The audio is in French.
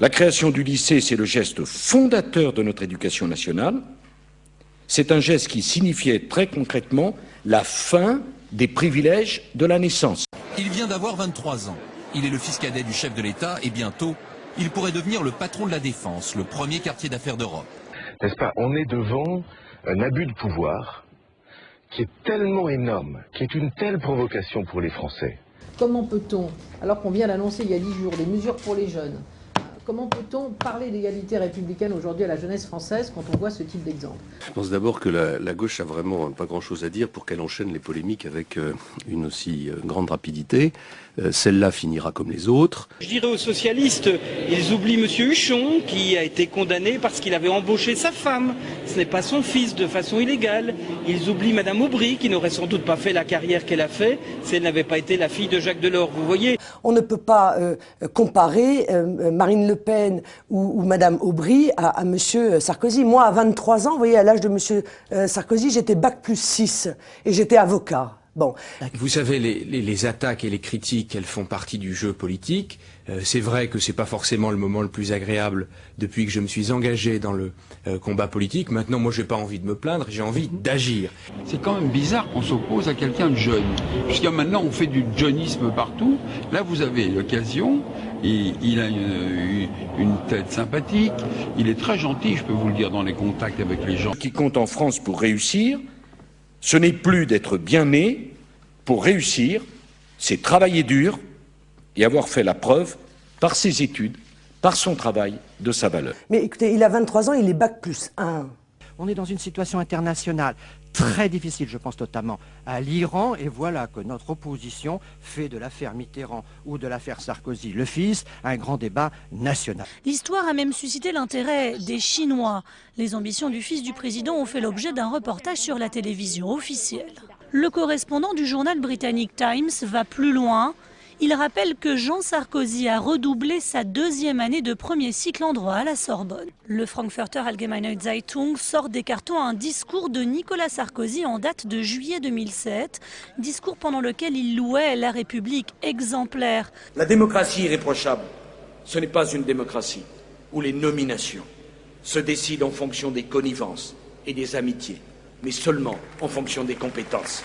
La création du lycée, c'est le geste fondateur de notre éducation nationale. C'est un geste qui signifiait très concrètement la fin des privilèges de la naissance. Il vient d'avoir 23 ans. Il est le fils cadet du chef de l'État et bientôt, il pourrait devenir le patron de la Défense, le premier quartier d'affaires d'Europe. N'est-ce pas? On est devant un abus de pouvoir qui est tellement énorme, qui est une telle provocation pour les Français. Comment peut-on, alors qu'on vient d'annoncer il y a 10 jours des mesures pour les jeunes, comment peut-on parler d'égalité républicaine aujourd'hui à la jeunesse française quand on voit ce type d'exemple? Je pense d'abord que la gauche a vraiment pas grand-chose à dire pour qu'elle enchaîne les polémiques avec une aussi grande rapidité. Celle-là finira comme les autres. Je dirais aux socialistes, ils oublient M. Huchon qui a été condamné parce qu'il avait embauché sa femme. Ce n'est pas son fils de façon illégale. Ils oublient Mme Aubry qui n'aurait sans doute pas fait la carrière qu'elle a fait si elle n'avait pas été la fille de Jacques Delors. Vous voyez? On ne peut pas comparer Marine Le Pen ou Mme Aubry à M. Sarkozy. Moi, à 23 ans, vous voyez, à l'âge de M. Sarkozy, j'étais bac+6 et j'étais avocat. Bon. Vous savez, les attaques et les critiques, elles font partie du jeu politique. C'est vrai que c'est pas forcément le moment le plus agréable depuis que je me suis engagé dans le combat politique. Maintenant, moi, j'ai pas envie de me plaindre, j'ai envie d'agir. C'est quand même bizarre qu'on s'oppose à quelqu'un de jeune. Jusqu'à maintenant, on fait du johnisme partout. Là, vous avez l'occasion. Il a une tête sympathique. Il est très gentil, je peux vous le dire, dans les contacts avec les gens. Ce qui compte en France pour réussir, ce n'est plus d'être bien né. Pour réussir, c'est travailler dur et avoir fait la preuve par ses études, par son travail, de sa valeur. Mais écoutez, il a 23 ans, il est bac+1. On est dans une situation internationale très difficile, je pense notamment à l'Iran, et voilà que notre opposition fait de l'affaire Mitterrand ou de l'affaire Sarkozy, le fils, un grand débat national. L'histoire a même suscité l'intérêt des Chinois. Les ambitions du fils du président ont fait l'objet d'un reportage sur la télévision officielle. Le correspondant du journal britannique Times va plus loin. Il rappelle que Jean Sarkozy a redoublé sa 2e année de premier cycle en droit à la Sorbonne. Le Frankfurter Allgemeine Zeitung sort des cartons un discours de Nicolas Sarkozy en date de juillet 2007, discours pendant lequel il louait la République exemplaire. La démocratie irréprochable, ce n'est pas une démocratie où les nominations se décident en fonction des connivences et des amitiés, mais seulement en fonction des compétences.